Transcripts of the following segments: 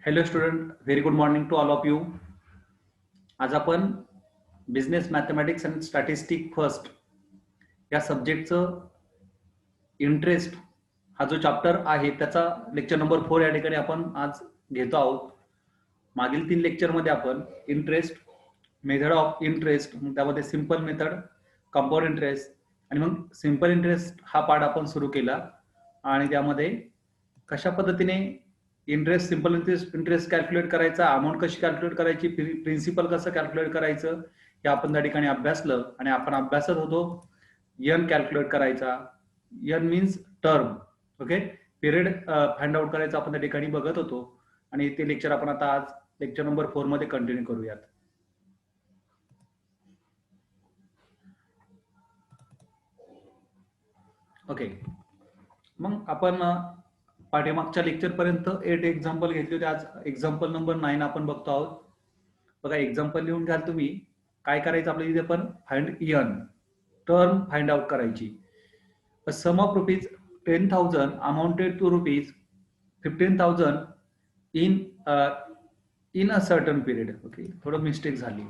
Hello student, very good morning to all of you. आज आपण business mathematics and statistic first या सब्जेक्टचं interest हा जो चॅप्टर आहे त्याचा लेक्चर नंबर 4 या ठिकाणी आपण आज घेतो आहोत. मागील 3 लेक्चरमध्ये आपण इंटरेस्ट, मेथड ऑफ इंटरेस्ट, त्यामध्ये सिंपल मेथड, कंपाऊंड इंटरेस्ट आणि मग सिंपल इंटरेस्ट हा पार्ट आपण सुरू केला आणि त्यामध्ये कशा पद्धतीने इंटरेस्ट, सिंपल इंटरेस्ट कॅल्क्युलेट करायचा, अमाऊंट कशी कॅल्क्युलेट करायची, प्रिन्सिपल कसं कॅल्क्युलेट करायचं हे आपण त्या ठिकाणी अभ्यासलं आणि आपण अभ्यासत होतो एन कॅल्क्युलेट करायचा. N means term, okay, period find out करायचा आपण त्या ठिकाणी बघत होतो आणि ते लेक्चर आपण आता आज लेक्चर नंबर 4 मध्ये कंटिन्यू करूयात. ओके, मग आपण पाठीमागच्या लेक्चर पर्यंत 8 एक्झाम्पल घेतले होते. आज एक्झाम्पल नंबर 9 आपण बघतो आहोत. बघा, एक्झाम्पल लिहून घ्याल तुम्ही. काय करायचं आपल्याला इथे पण find N, term find out करायची. A sum of rupees 10,000 amounted to rupees 15,000 in in a certain period. Okay, थोडं मिस्टेक झाली.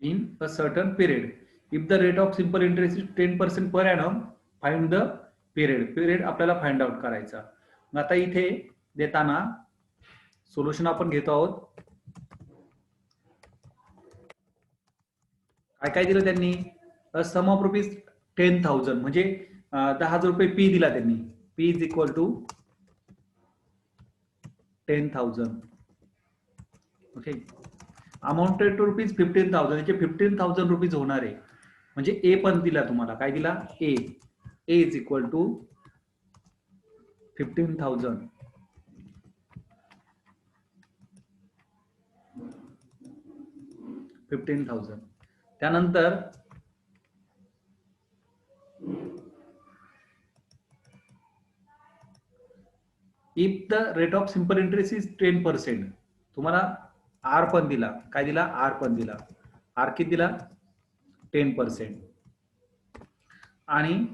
In a certain period, if the rate of simple interest is 10% per annum, find the period. Period आपल्याला find out करायचा. मग आता इथे देताना solution आपण घेतो आहोत. काय काय दिलं त्यांनी? सम ऑफ रुपीज 10,000 म्हणजे 10,000 रुपये पी दिला त्यांनी. P is equal to 10,000. Okay, amounted to rupees 15,000, याचे 15,000 रुपीज होणार आहे. म्हणजे ए पण दिला तुम्हाला. काय दिला? ए. ए इज इक्वल टू 15,000. त्यानंतर if the rate of simple interest is 10%, तुम्हाला आर पण दिला. काय दिला? आर पण दिला. आर किती दिला? 10%. आणि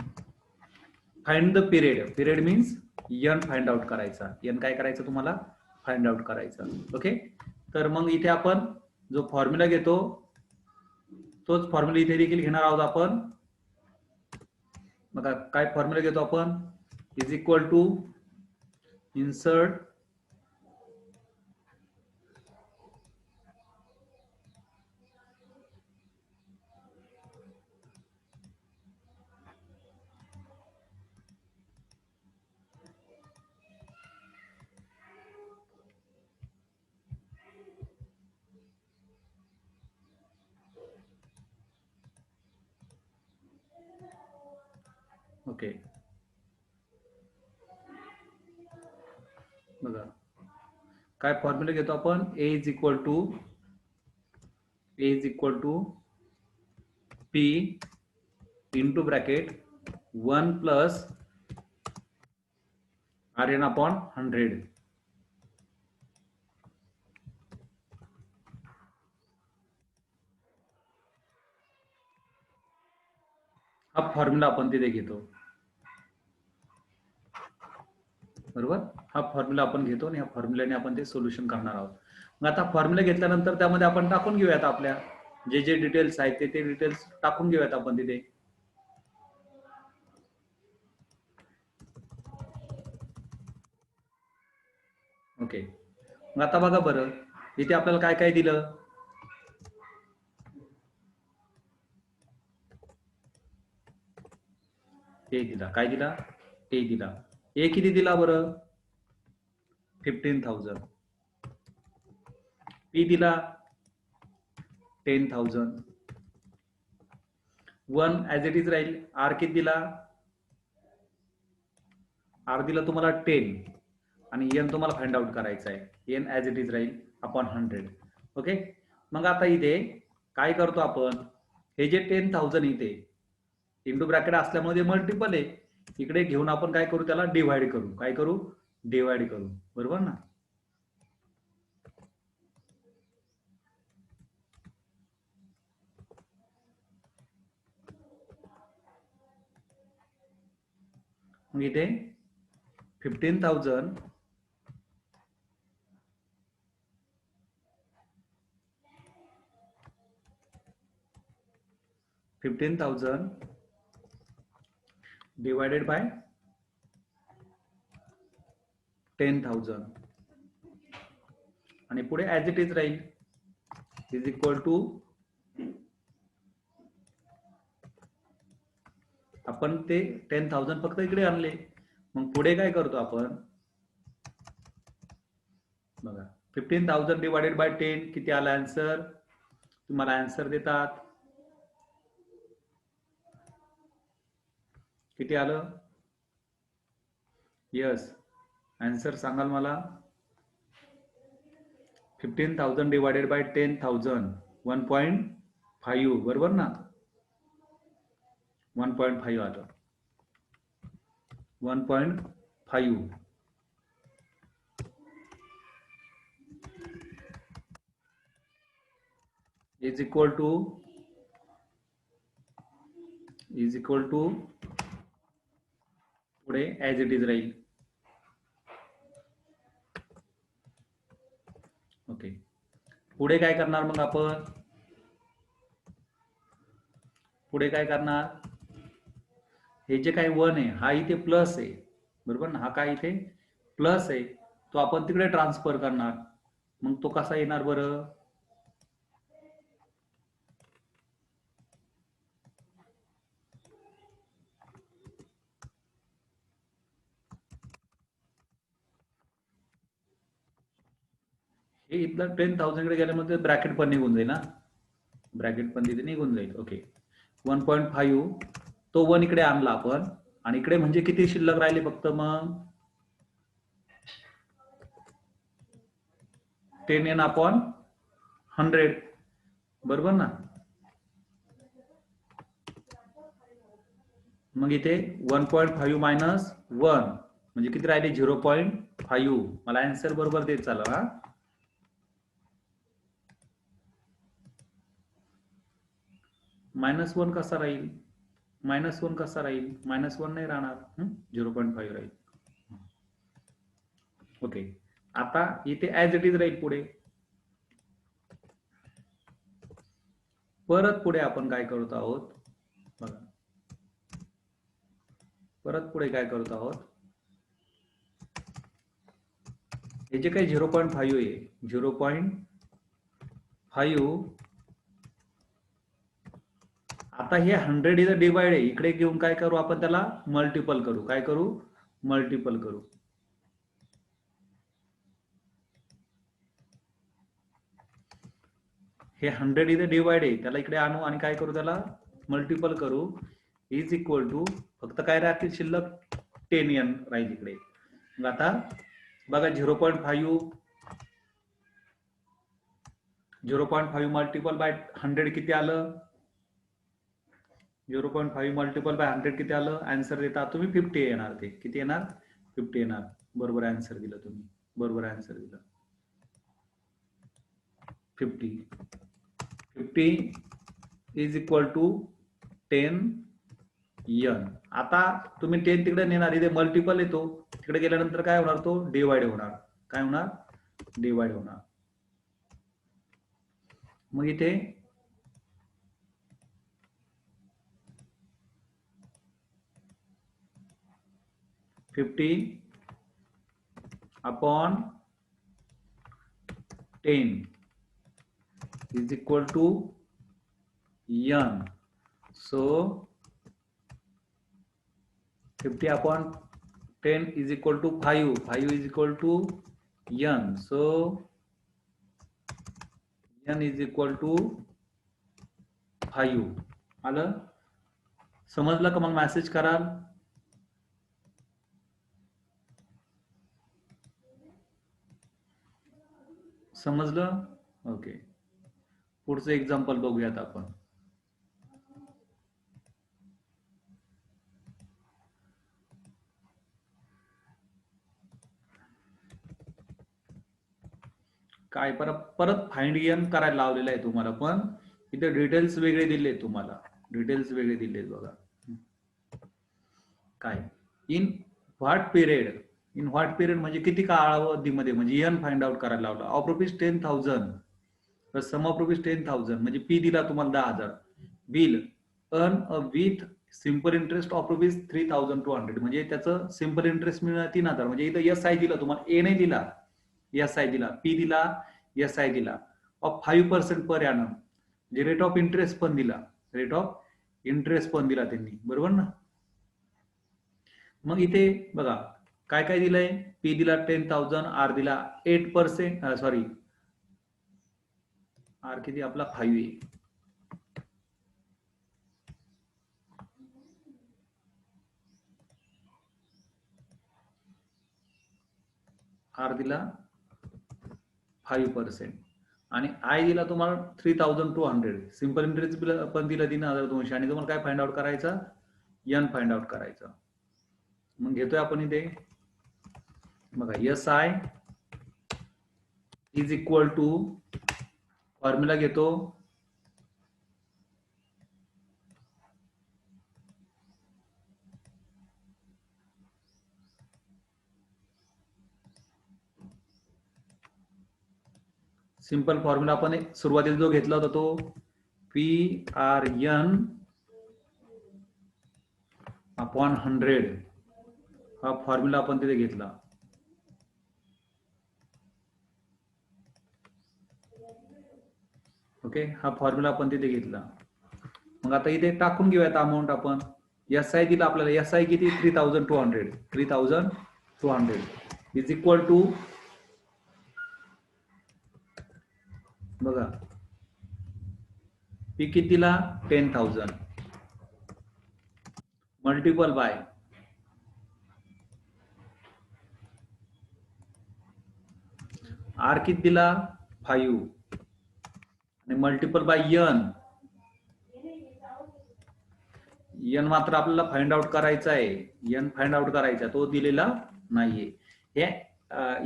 find the period. Period means N find out करायचा. एन काय करायचं तुम्हाला? फाइंड आउट करायचं. ओके, तर मग इथे आपण जो फॉर्म्युला घेतो तोच फॉर्म्युला इथे देखील घेणार आहोत आपण. बघा, काय फॉर्म्युला घेतो आपण? Is equal to insert okay. बघा, काय फॉर्म्युला घेतो आपण? A is equal to P into bracket 1 plus R N upon 100. हा फॉर्म्युला आपण तिथे घेतो. बरोबर, हा फॉर्म्युला आपण घेतो आणि ह्या फॉर्म्युल्याने आपण ते सोल्युशन करणार आहोत. मग आता फॉर्म्युला घेतल्यानंतर त्यामध्ये आपण टाकून घेऊयात आपल्या जे जे डिटेल्स आहेत ते डिटेल्स टाकून घेऊयात आपण तिथे. ओके, मग आता बघा बरं, इथे आपल्याला काय काय दिलं? ए दिला. काय दिला? ए दिला. ए किती दिला बरं? 15,000. पी दिला 10,000. 1 ऍज इट इज राहील. आर किती दिला? आर दिला तुम्हाला 10 आणि एन तुम्हाला फाइंड आउट करायचा आहे. एन ऍज इट इज राहील अपॉन 100. ओके, मग आता इथे काय करतो आपण? हे जे 10,000 इथे इंटू ब्रॅकेट असल्यामुळे मल्टिपल आहे, इकडे घेऊन आपण काय करू? त्याला डिवाइड करू. काय करू? डिवाइड करू. बरोबर ना? मग इथे 15,000 divided by 10,000 आणि पुढे ऍज इट इज राहील इज इक्वल टू आपण ते 10,000 फक्त इकडे आणले. मग पुढे काय करतो आपण बघा 15,000 डिवाइडेड बाय 10 किती आला आन्सर. तुम्हाला आन्सर देतात किती आलं. यस आन्सर सांगाल मला. 15,000 डिवाइडेड बाय 10,000 1.5 बरोबर ना. 1.5 आलं 1.5 is equal to पुढे ऍज इट इज राहील. ओके पुढे काय करणार मग आपण पुढे काय करणार. हे जे काही 1 आहे हा इथे प्लस आहे बरोबर ना. हा काय इथे प्लस आहे तो आपण तिकडे ट्रान्सफर करणार. मग तो कसा येणार बरं. हे इथलं 10,000 कडे गेल्यामध्ये ब्रॅकेट पण निघून जाईल ना. ब्रॅकेट पण तिथे निघून जाईल. ओके 1.5 तो 1 इकडे आणला आपण आणि इकडे म्हणजे किती शिल्लक राहिले फक्त मग 10n/100 बरोबर ना. मग इथे 1.5 मायनस 1 म्हणजे किती राहिले 0.5. मला आन्सर बरोबर देत चालला हा. -1 कसा राहील -1 कसा राहील -1 नाही राहणार 0.5 राहील. ओके आता इथे ऍज इट इज राहील. पुढे परत पुढे आपण काय करत आहोत बघा. परत पुढे काय करत आहोत हे जे काही 0.5 आहे 0.5 आता हे 100 इज डिवाइड आहे इकडे घेऊन काय करू आपण त्याला मल्टिपल करू. काय करू मल्टिपल करू. हे 100 इथे डिवाइड आहे त्याला इकडे आणू आणि काय करू त्याला मल्टिपल करू. इज इक्वल टू फक्त काय राहतील शिल्लक 10n राहील इकडे. मग आता बघा 0.5 मल्टिपल बाय 100 किती आलं. 0.5 मल्टिपल बाय 100 किती आलं. आन्सर देता तुम्ही 50 येणार. ते किती येणार 50 येणार. बरोबर आन्सर दिलं तुम्ही. बरोबर आन्सर दिलं 50 इज इक्वल टू 10n. आता तुम्ही 10 तिकडे नेणार इथे मल्टिपल येतो तिकडे गेल्यानंतर काय होणार तो डिवाइड होणार. काय होणार डिवाइड होणार. मग इथे 50/10 is equal to n. So 50/10 is equal to 5. 5 is equal to n. So n is equal to 5. आलं समजलं का. मग मेसेज कराल. समजलं. ओके पुढचं एक्झाम्पल बघूयात आपण. काय परत फाइंड n करायला लावलेलं आहे तुम्हाला. पण इथे डिटेल्स वेगळे दिले तुम्हाला. डिटेल्स वेगळे दिले बघा. काय in what period in what period म्हणजे किती कालावधीमध्ये, म्हणजे एन फाइंड आउट करायला लावला. Of rupees 10,000, sum of rupees 10,000 म्हणजे पी दिला तुम्हाला 10,000. Bill earn with simple interest of rupees 3,200 म्हणजे त्याचं सिम्पल इंटरेस्ट मिळणार 3,000. म्हणजे इथं एस आय दिला तुम्हाला, ए नाही दिला, एस आय दिला, पी दिला, एस आय दिला ऑफ 5% पर एनम. म्हणजे रेट ऑफ इंटरेस्ट पण दिला, रेट ऑफ इंटरेस्ट पण दिला त्यांनी, बरोबर ना. मग इथे बघा काय काय दिलंय. पी दिला 10,000, आर दिला 8%, सॉरी आर किती आपला 5 आहे. आर दिला 5% आणि आय दिला तुम्हाला 3,200. सिम्पल इंटरेस्ट पण दिला 3,200 आणि तुम्हाला काय फाइंड आउट करायचा, एन फाइंड आउट करायचा. मग घेतोय आपण इथे बघा, S I is equal to, formula घेतो सिंपल फॉर्म्युला आपण सुरुवातीला जो घेतला होता तो पी आर एन अपॉन 100, हा फॉर्म्युला आपण तिथे घेतला. ओके, हा फॉर्म्युला आपण तिथे घेतला. मग आता इथे टाकून घेऊयात अमाऊंट आपण. एस आय दिला आपल्याला, एस आय किती 3,200, 3,200 इज इक्वल टू बघा पी कितीला 10,000 मल्टिपल बाय आर किती दिला 5 आणि मल्टिपल बाय एन. एन मात्र आपल्याला फाइंड आउट करायचा आहे, एन फाइंड आउट करायचा, तो दिलेला नाहीये. हे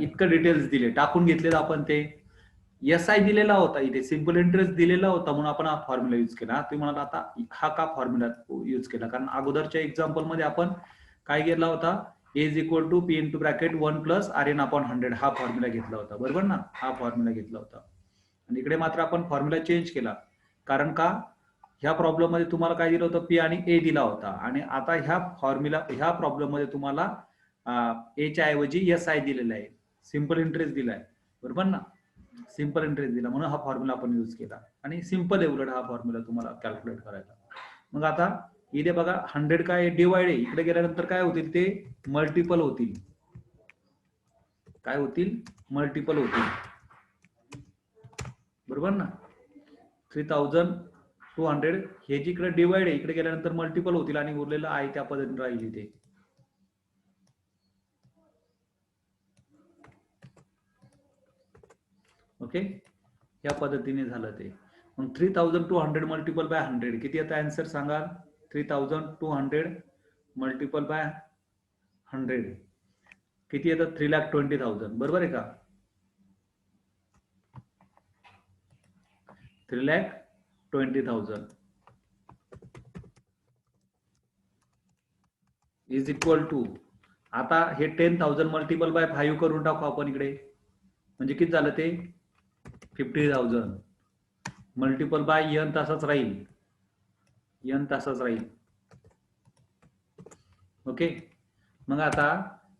इतकं डिटेल्स दिले, टाकून घेतलेलं आपण. ते एस आय दिलेला होता, इथे सिम्पल इंटरेस्ट दिलेला होता म्हणून आपण हा फॉर्म्युला यूज केला. तुम्ही म्हणाल आता हा का फॉर्म्युला यूज केला, कारण अगोदरच्या एक्झाम्पल मध्ये आपण काय घेतला होता, A is equal to P into bracket 1 plus R N upon 100 हा फॉर्म्युला घेतला होता, बरोबर ना. हा फॉर्म्युला घेतला होता आणि इकडे मात्र आपण फॉर्म्युला चेंज केला. कारण का, ह्या प्रॉब्लेम मध्ये तुम्हाला काय दिलं होतं, पी आणि ए दिला होता आणि आता ह्या फॉर्म्युला ह्या प्रॉब्लेम मध्ये तुम्हाला ए च्या ऐवजी एस आय दिलेला आहे, सिम्पल इंटरेस्ट दिलाय, बरोबर ना. सिम्पल इंटरेस्ट दिला म्हणून हा फॉर्म्युला आपण यूज केला आणि सिम्पल आहे उलट हा फॉर्म्युला तुम्हाला कॅल्क्युलेट करायला. मग आता इथे बघा 100 काय डिवाइड आहे, इकडे गेल्यानंतर काय होतील, ते मल्टिपल होतील. काय होतील, मल्टिपल होतील, बरोबर ना. 3,200 हे जी इकडे डिवाइड आहे, इकडे गेल्यानंतर मल्टिपल होतील आणि उरलेलं आहे त्या पद्धतीने राहील इथे. ओके, या पद्धतीने झालं ते. मग 3,200 मल्टिपल बाय 100 किती आता आन्सर सांगाल. 3,200 मल्टिपल बाय 100 किती येतं, 3,20,000, बरोबर आहे का. 3,20,000 इज इक्वल टू, आता हे 10,000 मल्टिपल बाय 5 करून टाकू आपण इकडे, म्हणजे किती झालं ते 50,000 मल्टिपल बाय एन तासच राहील, एन तासच राहील. ओके, मग आता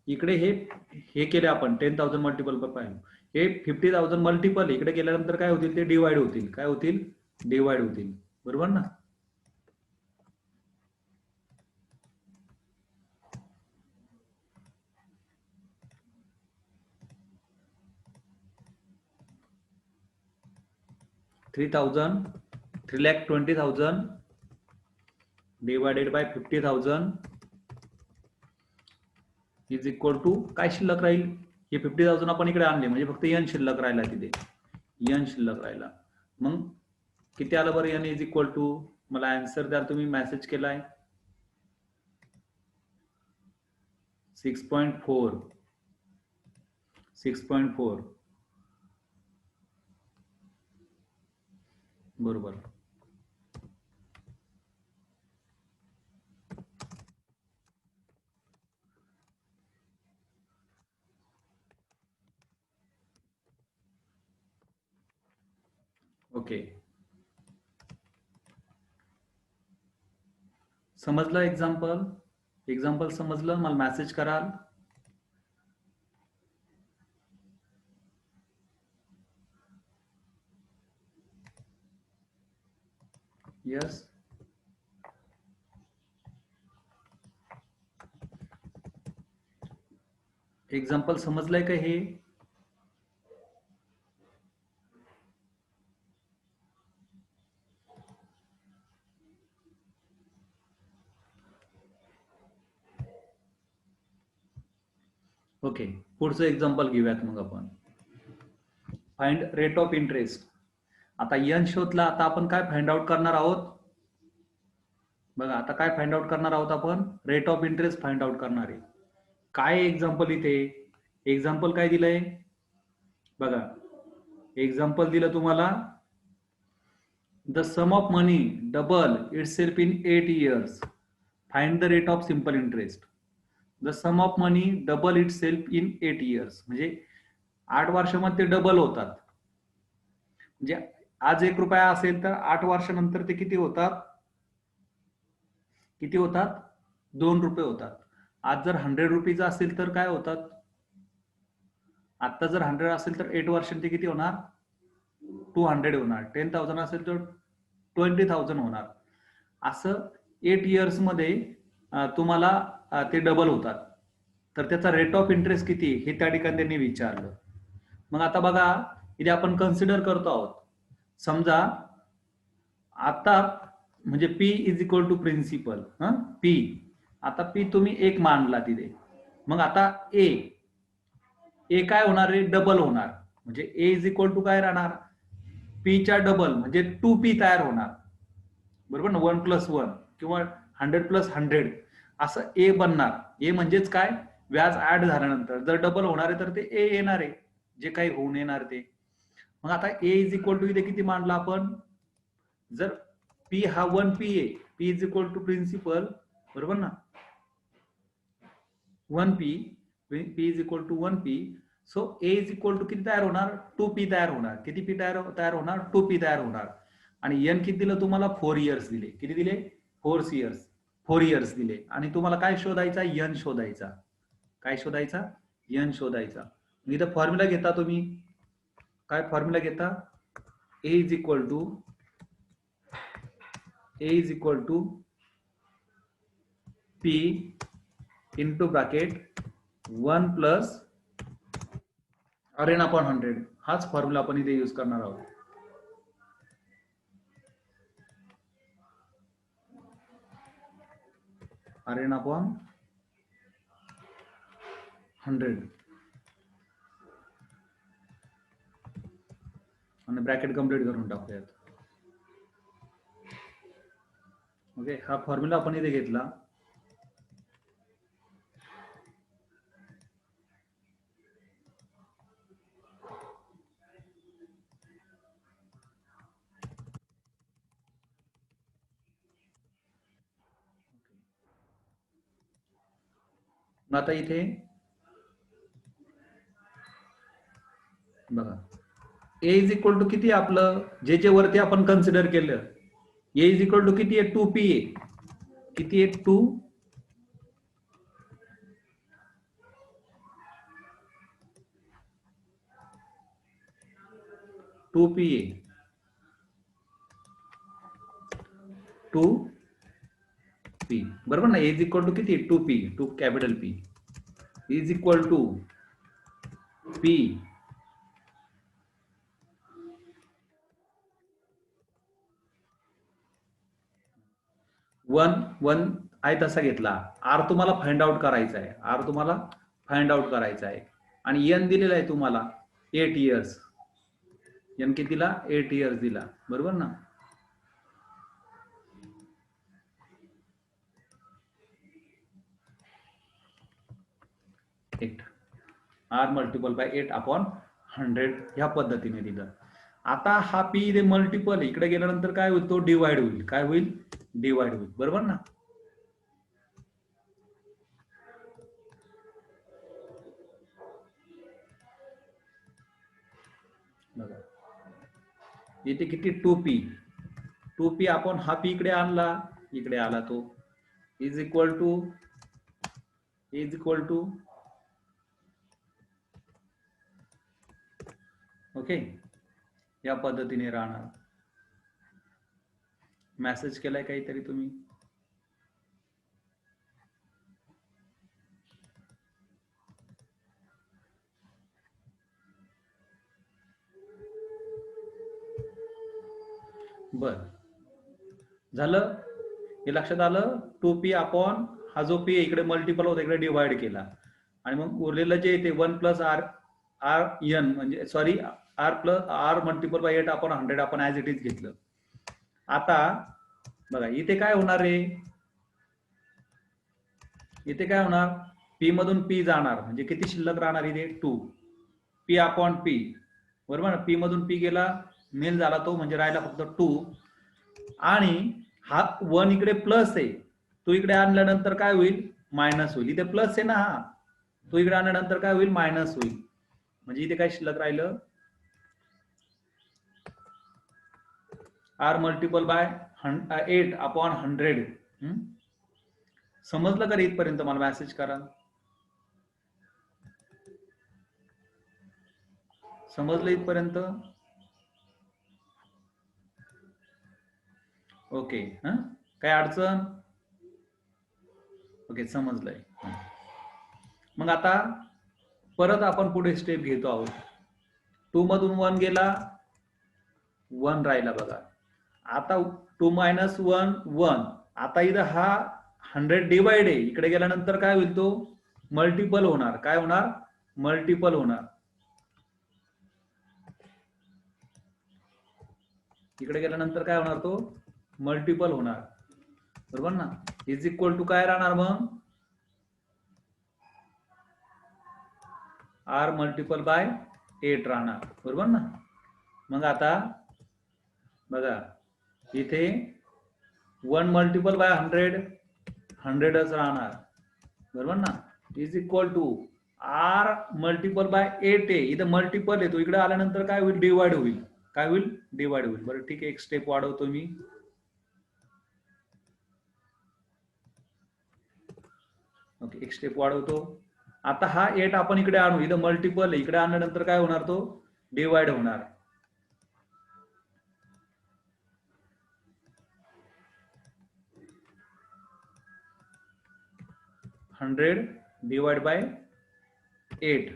इकडे हे केले आपण 10,000 मल्टिपल बाय 5, हे 50,000 मल्टिपल इकडे गेल्यानंतर काय होतील, ते डिवाइड होतील. काय होतील, डिवाइड होतील, बरोबर ना. Three lakh 20,000 divided by 50,000 is equal to काय शिल्लक राहील, हे 50,000 आपण इकडे आणले म्हणजे फक्त एन शिल्लक राहिला, तिथे एन शिल्लक राहिला. मग किती आलं बरं, एन इज इक्वल टू, मला आन्सर द्याल तुम्ही, मेसेज केलाय 6.4, 6.4 बरोबर. ओके, समजलं एक्झाम्पल? एक्झाम्पल समजलं? मला मेसेज कराल. यस, एक्झाम्पल समजलंय का हे? ओके, पुढचं एक्झाम्पल घेऊयात मग आपण. Find rate of interest. आता यन शोधला, आता आपण काय फाइंड आउट करणार आहोत? बघा, आता काय फाइंड आउट करणार आहोत आपण? Rate of interest find out करणार आहे. काय एक्झाम्पल इथे? एक्झाम्पल काय दिलंय बघा, एक्झाम्पल दिलं तुम्हाला, the sum of money double itself in 8 years. Find the rate of simple interest. The sum of money double itself in 8 years. म्हणजे 8 वर्षामध्ये ते डबल होतात. म्हणजे आज 1 रुपया असेल तर 8 वर्षानंतर ते किती होतात? किती होतात? 2 रुपये होतात. आज जर 100 रुपीचा असेल तर काय होतात? आता जर 100 असेल तर 8 वर्षांनी ते किती होणार? 200 होणार. 10,000 असेल तर 20,000 होणार. असं 8 years मध्ये तुम्हाला ते डबल होतात. तर त्याचा रेट ऑफ इंटरेस्ट किती हे त्या ठिकाणी त्यांनी विचारलं. मग आता बघा, इथे आपण कन्सिडर करतो आहोत. समजा आता म्हणजे P is equal to principal. P, आता पी तुम्ही 1 मानला तिथे. मग आता ए काय होणार आहे? डबल होणार. म्हणजे ए इज इक्वल टू काय राहणार? पी च्या डबल म्हणजे 2p तयार होणार, बरोबर ना? 1+1 किंवा 100+100 असं ए बनणार. ए म्हणजेच काय? व्याज ऍड झाल्यानंतर जर डबल होणार आहे तर ते ए येणार आहे, जे काही होऊन येणार ते. मग आता ए इज इक्वल टू इथे किती मांडला आपण? जर पी हा 1p आहे, P is equal to principal, बरोबर ना? 1p, P is equal to 1p. So A is equal to किती तयार होणार? 2p तयार होणार. किती पी तयार होणार? 2p तयार होणार. आणि एन किती दिलं तुम्हाला? 4 years दिले. किती दिले? 4 years दिले. आणि तुम्हाला काय शोधायचा? एन शोधायचा. काय शोधायचा? एन शोधायचा. इथं फॉर्म्युला घेता तुम्ही. काय फॉर्म्युला घेता? A is equal to P into bracket 1 plus Rn/100. हाच फॉर्म्युला आपण इथे यूज करणार आहोत. Rn/100 आणि ब्रॅकेट कंप्लीट करून टाकूयात. ओके, हा फॉर्म्युला आपण इथे घेतला. आता इथे बघा, ए इज इक्वल टू किती आपलं, जे वरती आपण कन्सिडर केलं, ए इज इक्वल टू किती आहे? 2p आहे. किती आहे? 2p आहे. 2p, बरोबर ना? ए इज इक्वल टू किती? 2p, 2 capital P is equal to p 1 आहे तसा घेतला. आर तुम्हाला फाइंड आउट करायचा आहे. आणि एन दिलेला आहे तुम्हाला 8 years. एन कितीला? 8 years दिला, बरोबर ना? आर मल्टिपल बाय 8/100 ह्या पद्धतीने दिलं. आता हा पी इथे मल्टिपल आहे, इकडे गेल्यानंतर काय होईल? तो डिवाइड होईल. काय होईल? डिवाइड होईल, बरोबर ना? बघा, इथे किती 2p. 2p आपण हा p इकडे आणला, इकडे आला तो इज इक्वल टू ओके, या पद्धतीने राहणार. मेसेज केलाय काहीतरी तुम्ही? बर, झालं हे लक्षात आलं. 2p आपण हा जो p इकडे मल्टिपल होता इकडे डिवाइड केला आणि मग उरलेलं जे ते 1 प्लस आर आर एन म्हणजे sorry R plus R multiple by 8 आपण 100 आपण ऍज इट इज घेतलं. आता बघा इथे काय होणार आहे, इथे काय होणार, p मधून p जाणार म्हणजे किती शिल्लक राहणार इथे 2 p अपॉन p, बरोबर ना. p मधून p गेला, मेल झाला तो म्हणजे राहिला फक्त 2 आणि हा 1 इकडे प्लस आहे, तो इकडे आणल्यानंतर काय होईल मायनस होईल. इथे प्लस आहे ना हा, तो इकडे आणल्यानंतर काय होईल मायनस होईल. म्हणजे इथे काय शिल्लक राहिलं आर मल्टिपल बाय 8 अपॉन 100. समजलं का रे इथपर्यंत? मला मेसेज करा, समजलं इथपर्यंत? ओके, हा काय अडचण? ओके, समजलंय. मग आता परत आपण पुढे स्टेप घेतो आहोत. 2 मधून 1 गेला, 1 राहिला बघा. आता 2 मायनस 1 1. आता इथं हा 100 डिवाइड आहे, इकडे गेल्यानंतर काय होईल तो मल्टिपल होणार. काय होणार? मल्टिपल होणार. इकडे गेल्यानंतर काय होणार, तो मल्टिपल होणार, बरोबर ना. इज इक्वल टू काय राहणार मग आर मल्टिपल बाय 8 राहणार, बरोबर ना. मग आता बघा इथे 1 मल्टिपल बाय 100च राहणार, बरोबर ना. Is equal to R multiple by 8 आहे, इथं मल्टिपल आहे, तो इकडे आल्यानंतर काय होईल डिवाइड होईल. काय होईल डिवाइड होईल. बरं ठीक आहे, एक स्टेप वाढवतो मी. ओके, एक स्टेप वाढवतो. आता हा 8 आपण इकडे आणू, इथं मल्टिपल आहे, इकडे आणल्यानंतर काय होणार तो डिवाइड होणार. Hundred divide by 8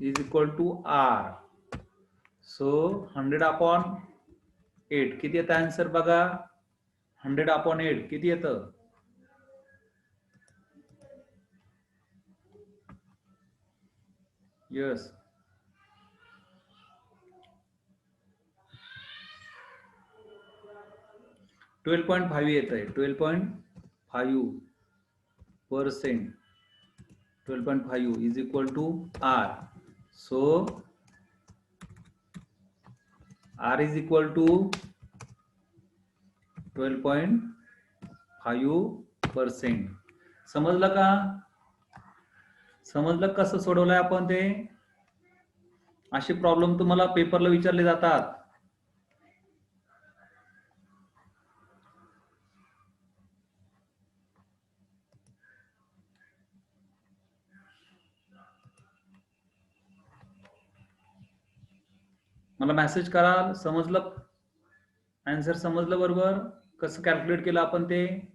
is equal to R. So 100 upon 8 किती येतं आन्सर बघा. 100 अपॉन 8 किती येतं? यस, 12.5 येत आहे. 12.5%. 12.5 is equal to R. So R is equal to 12.5%. समजलं का? समजलं कसं सोडवलंय आपण ते? असे प्रॉब्लेम तुम्हाला पेपरला विचारले जातात. मला मेसेज करा, समजलं? आन्सर समजलं बरोबर? कसं कॅल्क्युलेट केलं आपण ते?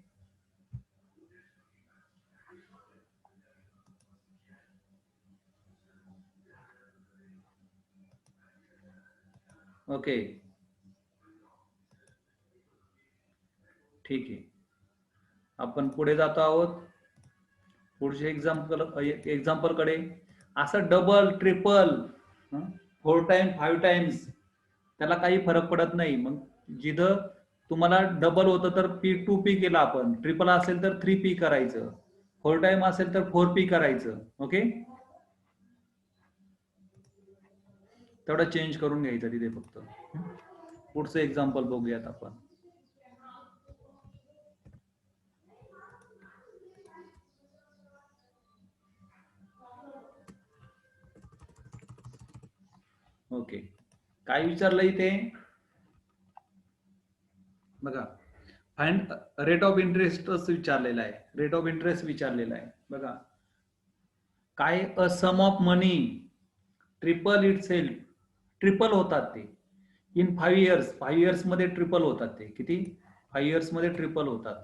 ओके, ठीक आहे. आपण पुढे जातो आहोत पुढच्या एक्झाम्पल कडे. असं डबल ट्रिपल 4 टाइम 5 टाइम्स त्याला काही फरक पडत नाही. मग जिथं तुम्हाला डबल होतं तर P2P केला आपण, ट्रिपल असेल तर 3P करायचं, 4 टाइम असेल तर 4P करायचं. ओके, तेवढं चेंज करून घ्यायचं तिथे फक्त. पुढचं एक्झाम्पल बघूयात आपण. ओके, काय विचारलं इथे बघा, फाइंड रेट ऑफ इंटरेस्ट विचारलेला आहे, रेट ऑफ इंटरेस्ट विचारलेला आहे बघा. काय a sum of money triple itself, triple होतात ते इन 5 इयर्स, 5 इयर्स मध्ये ट्रिपल होतात ते किती, 5 इयर्स मध्ये ट्रिपल होतात.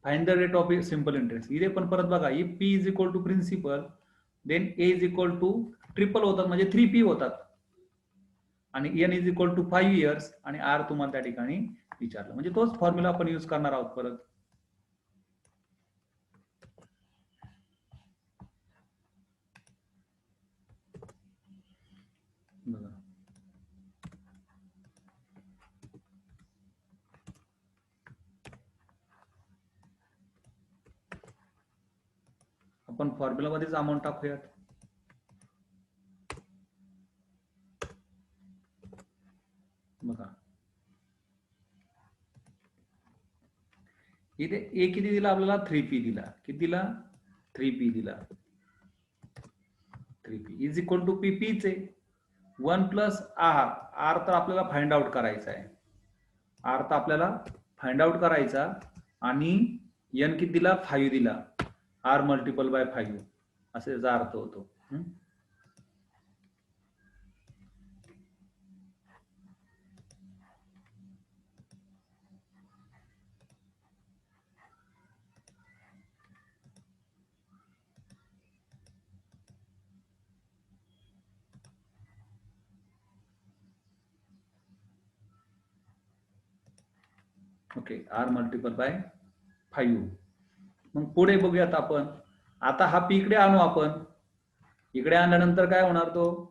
Find the rate of simple interest. इथे पण परत बघा, if P is equal to principal then A is equal to triple होतात म्हणजे 3P होतात, आणि N is equal to 5 years आणि आर तुम्हाला त्या ठिकाणी विचारलं, म्हणजे तोच फॉर्म्युला आपण यूज करणार आहोत परत. बघा आपण फॉर्म्युला मध्येच अमाऊंट टाकूयात. बघा इथे ए किती दिला आपल्याला, 3P दिला, किती दिला, 3P दिला. 3P इज इक्वल टू पीपीच आहे, 1 प्लस आर, आर तर आपल्याला फाइंड आउट करायचा आहे, आर तर आपल्याला फाइंड आउट करायचा, आणि एन किती दिला, 5 दिला, आर मल्टिपल बाय 5 असे याचा अर्थ होतो. Okay, R multiple by 5. मग पुढे बघूयात आपण, आता हा पी इकडे आणू आपण, इकडे आणल्यानंतर काय होणार, तो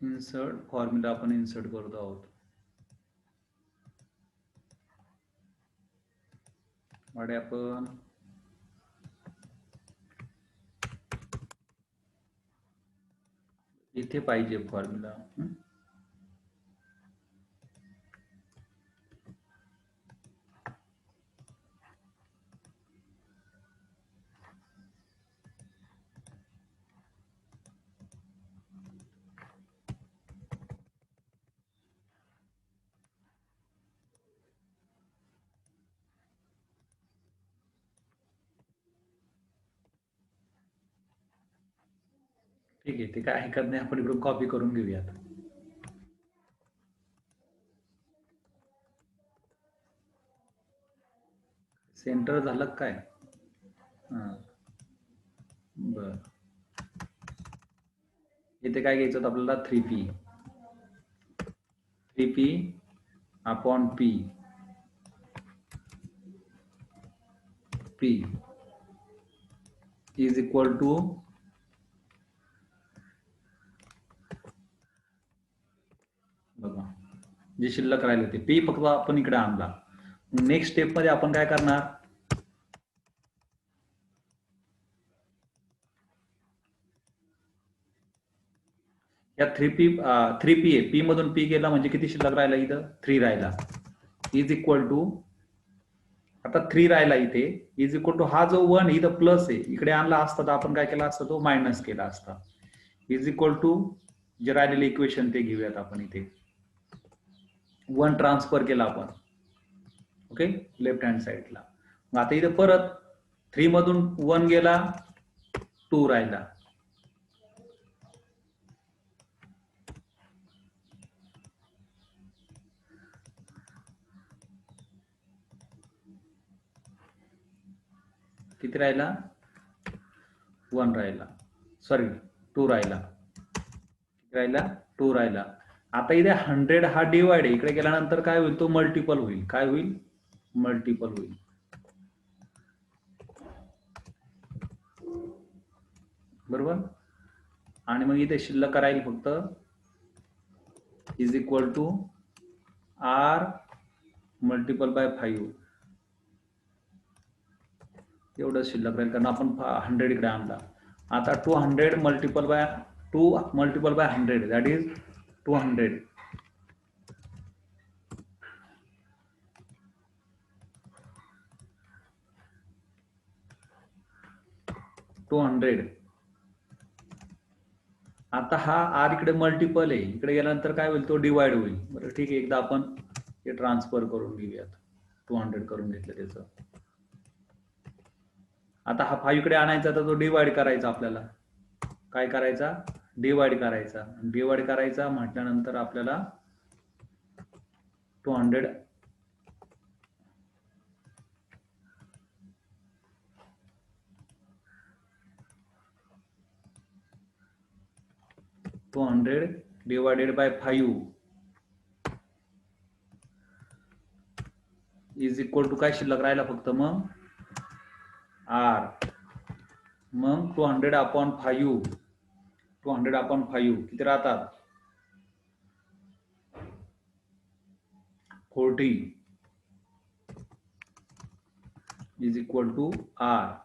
इन्सर्ट फॉर्म्युला आपण इन्सर्ट करतो आहोत. वाडे आपण इथे पाहिजे फॉर्म्युला. ठीक आहे, ते काय ऐकत नाही, आपण इकडून कॉपी करून घेऊयात. सेंटर झालं काय, हा बर. इथे काय घ्यायचं होतं आपल्याला, 3P upon P is equal to बघा जे शिल्लक राहिले होते, P फक्त आपण इकडे आणला. नेक्स्ट स्टेप मध्ये आपण काय करणार, या 3P आहे, P मधून P गेला म्हणजे किती शिल्लक राहिला, इथं 3 राहिला, इज इक्वल टू, आता 3 राहिला इथे, इज इक्वल टू हा जो 1 इथं प्लस आहे, इकडे आणला असता तर आपण काय केला असता, तो मायनस केला असता, इज इक्वल टू जे राहिलेले इक्वेशन ते घेऊयात आपण. इथे 1 ट्रान्सफर केला आपण, ओके, लेफ्ट हँड साईडला. मग आता इथे परत 3 मधून 1 गेला, 2 राहिला, किती राहिला, 1 राहिला, सॉरी 2 राहिला, किती राहिला, 2 राहिला. आता इथे 100 हा डिवाइड आहे, इकडे गेल्यानंतर काय होईल, तो मल्टिपल होईल, काय होईल, मल्टिपल होईल, बरोबर. आणि मग इथे शिल्लक करायला फक्त is equal to R multiple by 5, एवढं शिल्लक राहील कारण आपण 100 इकडे आणला. आता 200 मल्टिपल बाय 100 दॅट इज 200. 200. आता हा आर इकडे मल्टिपल आहे, इकडे गेल्यानंतर काय होईल, तो डिवाइड होईल. बरं ठीक आहे, एकदा आपण हे ट्रान्सफर करून घेऊयात. 200 करून घेतलं त्याचं. आता हा 5 इकडे आणायचा तर तो डिवाइड करायचा आपल्याला. काय करायचा? डिवाइड करायचा. डिवाइड करायचा म्हटल्यानंतर आपल्याला 200 divided by 5 is equal to काय शिल्लक राहिला फक्त मग आर. मग 200 अपॉन 5 किती राहतात? 40 is equal to R.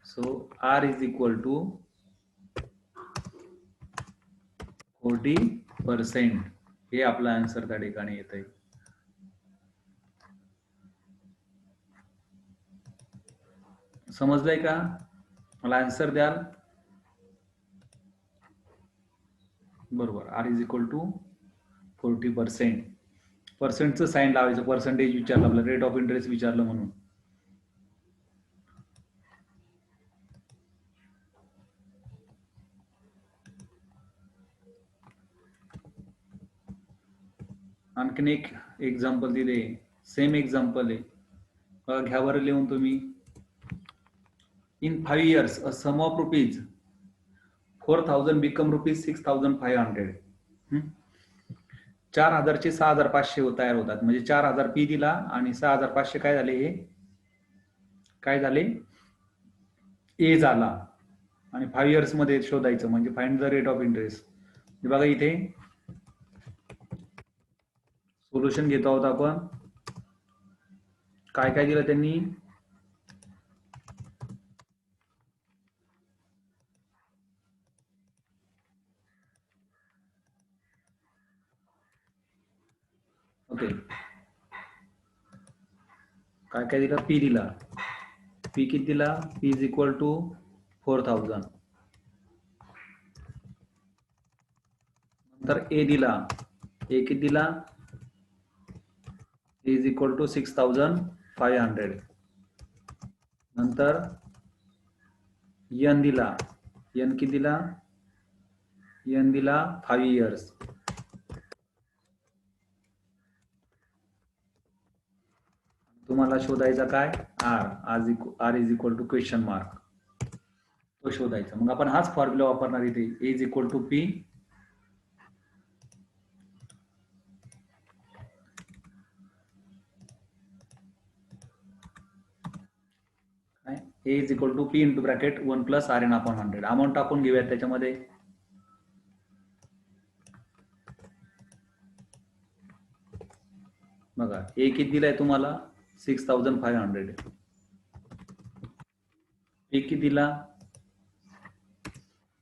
So R is equal to 40%. हे आपला आन्सर त्या ठिकाणी येत आहे. समजलंय का? मला आन्सर द्याल? बरोबर, आर इज इक्वल टू 40%. पर्सेंटचं साईन लावायचं, पर्सेंटेज विचारलं आपलं, रेट ऑफ इंटरेस्ट विचारलं म्हणून. आणखीन एक एक्झाम्पल दिले, सेम एक्झाम्पल आहे, घ्या बरं लिहून तुम्ही. In 5 years a sum of rupees 4,000 become rupees 6,500. 4,000चे 6,500 तयार होतात, म्हणजे 4,000 पी दिला आणि 6,500 काय झाले, हे काय झाले, ए झाला. आणि 5 years मध्ये शोधायचं म्हणजे find the rate of interest. बघा इथे सोल्युशन घेत आहोत आपण. काय काय दिलं त्यांनी, ओके, काय काय दिलं, पी दिला. पी किती दिला, पी इज इक्वल टू 4,000. नंतर ए दिला, ए किती दिला, ए इज इक्वल टू 6,500. नंतर एन दिला, एन किती दिला, एन दिला 5 years. तुम्हाला शोधायचा काय, R is equal to question mark, तो शोधायचा. मग आपण हाच फॉर्म्युला वापरणार इथे, A is equal to P A is equal to P into bracket 1 plus R N upon 100. Amount टाकून घेऊयात त्याच्यामध्ये. बघा ए किती दिलाय तुम्हाला, 6,500. पी किती दिला,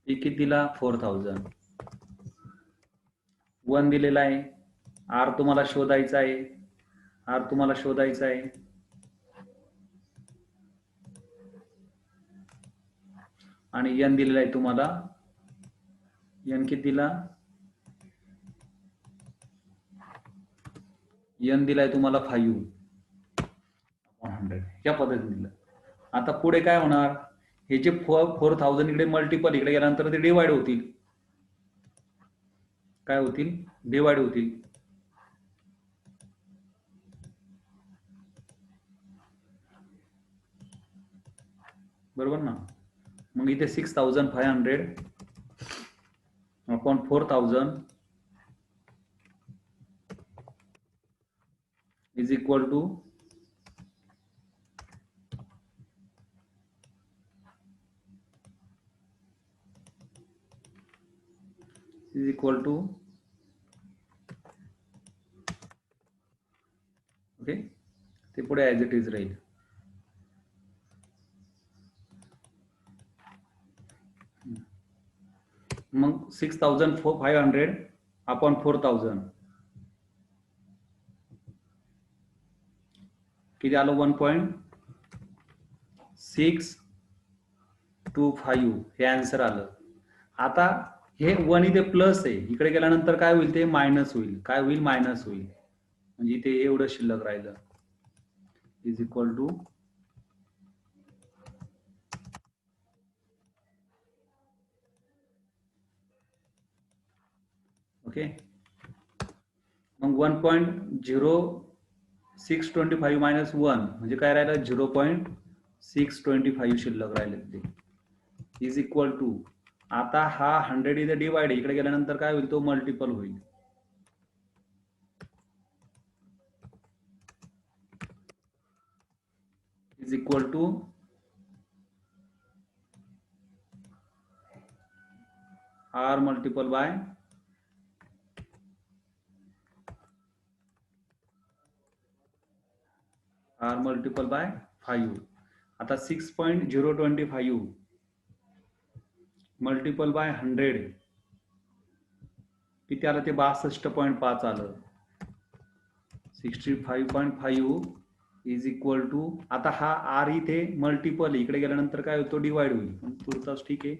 पी किती दिला, 4,000. 1 दिलेला आहे. आर तुम्हाला शोधायचा आहे, आर तुम्हाला शोधायचा आहे. आणि एन दिलेला आहे तुम्हाला, एन किती दिला, एन दिलाय तुम्हाला 5/100. या पद्धतीने दिलं. आता पुढे काय होणार, हे जे 4,000 इकडे मल्टिपल इकडे गेल्यानंतर ते डिवाइड होतील. काय होतील, डिवाइड होतील. बरोबर ना. मग इथे 6,500 upon 4,000 is equal to okay, ते पुढे ॲज इट इज राहील. मग 6500 अपॉन 4000 किती आलं 1.625 हे आन्सर आलं. आता हे 1 इथे प्लस आहे, इकडे गेल्यानंतर काय होईल ते मायनस होईल. काय होईल मायनस होईल, म्हणजे इथे एवढं शिल्लक राहिलं इज इक्वल टू ओके. मग 1.0625 मायनस 1 म्हणजे काय राहिलं 0.625 शिल्लक राहिले ते इज इक्वल टू. आता हा 100 इथे डिवाइड इकडे गेल्यानंतर काय होईल तो मल्टिपल होईल. Is equal to R multiple by R multiple by 5. आता 6.025 मल्टिपल बाय 100 किती आलं ते 62.5 आलं. 65.5 इज इक्वल टू. आता हा आर इथे मल्टिपल इकडे गेल्यानंतर काय होतो डिवाइड होईल, तुर्तास ठीक आहे.